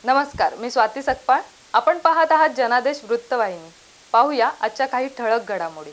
नमस्कार, मी स्वाती सकपाळ. आपण पाहत आहात जनादेश वृत्तवाहिनी. पाहूया आजच्या काही ठळक घडामोडी.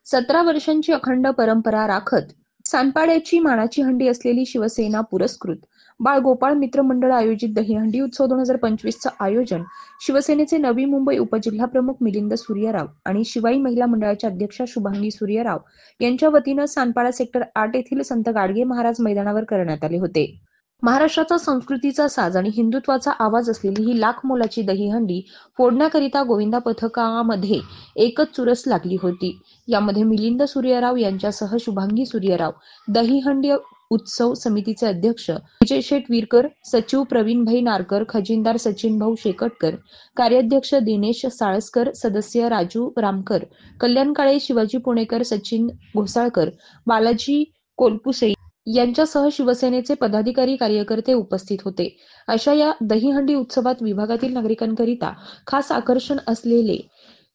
17 वर्षांची अखंड परंपरा राखत सांडपाड्याची मानाची हंडी असलेली शिवसेना पुरस्कृत बाळ गोपाळ मित्र मंडळ आयोजित दहीहंडी उत्सव 2025चं आयोजन शिवसेनेचे नवी मुंबई उपजिल्हाप्रमुख मिलिंद सूर्यराव आणि शिवाई महिला मंडळाच्या अध्यक्षा शुभांगी सूर्यराव यांच्या वतीनं सांडपाडा सेक्टर 8 येथील संत गाडगे महाराज मैदानावर करण्यात आले होते. महाराष्ट्राचा संस्कृतीचा साज आणि हिंदुत्वाचा आवाज असलेली ही लाख मोलाची दहीहंडी फोडण्याकरिता गोविंदा पथकामध्ये एकच चुरस लागली होती. यामध्ये मिलिंद सूर्यराव यांच्यासह शुभांगी सूर्यराव, दहीहंडी उत्सव समितीचे अध्यक्ष विजय शेठ विरकर, सचिव प्रवीणभाई नारकर, खजिनदार सचिनभाऊ शेकटकर, कार्याध्यक्ष दिनेश साळसकर, सदस्य राजू रामकर, कल्याण काळे, शिवाजी पुणेकर, सचिन घोसाळकर, बालाजी कोलपुसे यांच्यासह शिवसेनेचे पदाधिकारी कार्यकर्ते उपस्थित होते. अशा या दहीहंडी उत्सवात विभागातील नागरिकांकरिता खास आकर्षण असलेले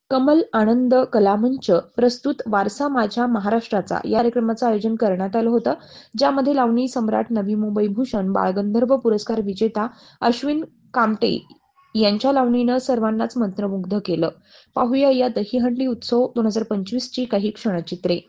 कमल आनंद कलामंच प्रस्तुत वारसा माझ्या महाराष्ट्राचा या कार्यक्रमाचं आयोजन करण्यात आलं होतं, ज्यामध्ये लावणी सम्राट, नवी मुंबई भूषण, बाळगंधर्व पुरस्कार विजेता अश्विन कामटे यांच्या लावणीनं सर्वांनाच मंत्रमुग्ध केलं. पाहूया या दहीहंडी उत्सव 2025 ची काही क्षणचित्रे.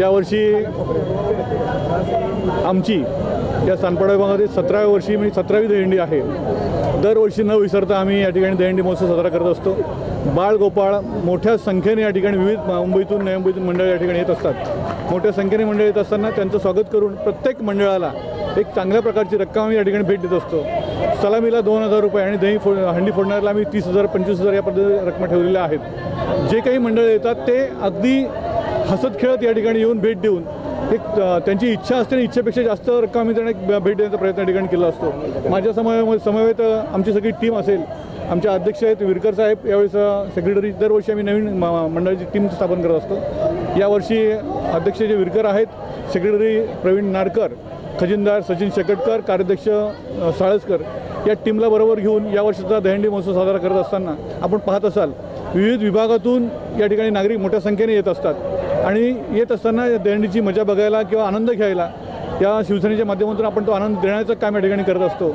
यावर्षी आमची या सानपाडा विभागामध्ये 17व्या वर्षी म्हणजे 17वी दहीहंडी आहे. दरवर्षी न विसरता आम्ही या ठिकाणी दहीहंडी महोत्सव साजरा करत असतो. बाळ गोपाळ मोठ्या संख्येने या ठिकाणी विविध मुंबईतून नवी मुंबईतून मंडळ या ठिकाणी येत असतात. मोठ्या संख्येने मंडळ येत असताना त्यांचं स्वागत करून प्रत्येक मंडळाला एक चांगल्या प्रकारची रक्कम आम्ही या ठिकाणी भेट देत असतो. सलामीला 2,000 रुपये आणि हंडी फोडणाऱ्याला आम्ही 30,000 25,000 या पद्धतीने रक्कम ठेवलेल्या आहेत. जे काही मंडळ येतात ते अगदी हसत खेळत या ठिकाणी येऊन भेट देऊन एक त्यांची इच्छा असते आणि इच्छेपेक्षा जास्त रक्कम आम्ही त्यांना भेट देण्याचा प्रयत्न या ठिकाणी केला असतो. माझ्या समवेत आमची सगळी टीम असेल. आमचे अध्यक्ष आहेत विरकर साहेब, यावेळेस सेक्रेटरी. दरवर्षी आम्ही नवीन मंडळाची टीम स्थापन करत असतो. यावर्षी अध्यक्ष जे विरकर आहेत, सेक्रेटरी प्रवीण नारकर, खजिनदार सचिन शेकटकर, कार्याध्यक्ष साळसकर या टीमला बरोबर घेऊन यावर्षीचा दहीहंडी महोत्सव साजरा करत असताना आपण पाहत असाल विविध विभागातून या ठिकाणी नागरिक मोठ्या संख्येने येत असतात आणि येत असताना या दहीहंडीची मजा बघायला किंवा आनंद घ्यायला या शिवसेनेच्या माध्यमातून आपण तो आनंद देण्याचं काम या ठिकाणी करत असतो.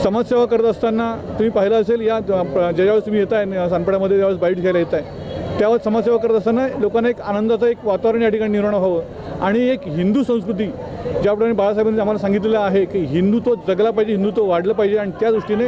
समाजसेवा करत असताना तुम्ही पाहिलं असेल ज्यावेळेस तुम्ही येत आहे सानपाड्यामध्ये ज्यावेळेस बाईट घ्यायला येत आहे त्यावेळेस समाजसेवा करत असताना लोकांना एक आनंदाचं एक वातावरण या ठिकाणी निर्माण व्हावं आणि एक हिंदू संस्कृती ज्याप्रमाणे बाळासाहेबांनी आम्हाला सांगितलेलं आहे की हिंदुत्व जगला पाहिजे, हिंदुत्व वाढलं पाहिजे आणि त्या दृष्टीने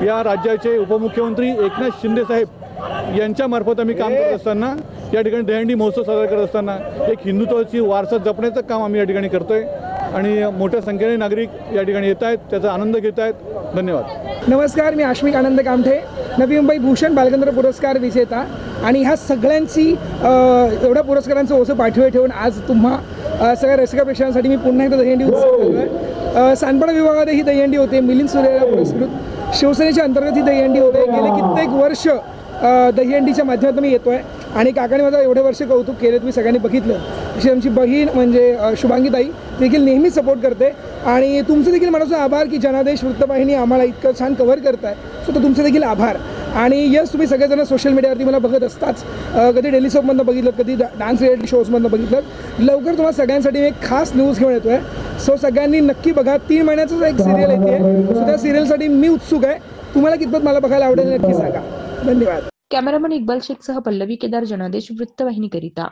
या राज्याचे उपमुख्यमंत्री एकनाथ शिंदे साहेब यांच्यामार्फत आम्ही काम करत असताना या ठिकाणी दहीहंडी महोत्सव साजरा करत असताना एक हिंदुत्वाची वारसा जपण्याचं काम आम्ही या ठिकाणी करतो आहे आणि मोठ्या संख्येने नागरिक या ठिकाणी येत आहेत, त्याचा आनंद घेत आहेत. धन्यवाद. नमस्कार, मी आश्मिक आनंद कामठे, नवी मुंबई भूषण बालगंधर्व पुरस्कार विजेता. आणि ह्या सगळ्यांची एवढ्या पुरस्कारांचं ओझं पाठीवर ठेवून आज तुम्हा सगळ्या रसिक प्रेक्षकांसाठी मी पुन्हा एकदा दहीहंडी उत्सव करतो आहे. सानपाडा विभागामध्ये ही दहीहंडी होते. मिलिंद सुरेला पुरस्कृत शिवसेनेच्या अंतर्गत ही दहीहंडी होते. गेले कित्येक वर्ष दहीहंडीच्या माध्यमातून मी येतो आहे आणि काकाने माझं एवढे वर्ष कौतुक केलं, तुम्ही सगळ्यांनी बघितलं. अशी आमची बहीण म्हणजे शुभांगीताई देखील नेहमी सपोर्ट करते आणि तुमचं देखील मनाचा आभार की जनादेश वृत्तवाहिनी आम्हाला इतकं छान कव्हर करताय. सो तो तुमचं देखील आभार. आणि यस, तुम्ही सगळेजण सोशल मीडियावरती मला बघत असताच. कधी डेली सोपमधनं बघितलं, कधी डान्स रिॲलिटी शोजमधनं बघितलं. लवकर तुम्हाला सगळ्यांसाठी मी एक खास न्यूज घेऊन येतो आहे. सो सगळ्यांनी नक्की बघा. 3 महिन्याचंच एक सिरियल येते. सो त्या सिरियलसाठी मी उत्सुक आहे. तुम्हाला कितपत मला बघायला आवडेल नक्की सांगा. धन्यवाद. कॅमेरामन इक्बाल शेखसह पल्लवी केदार, जनादेश वृत्तवाहिनीकरिता.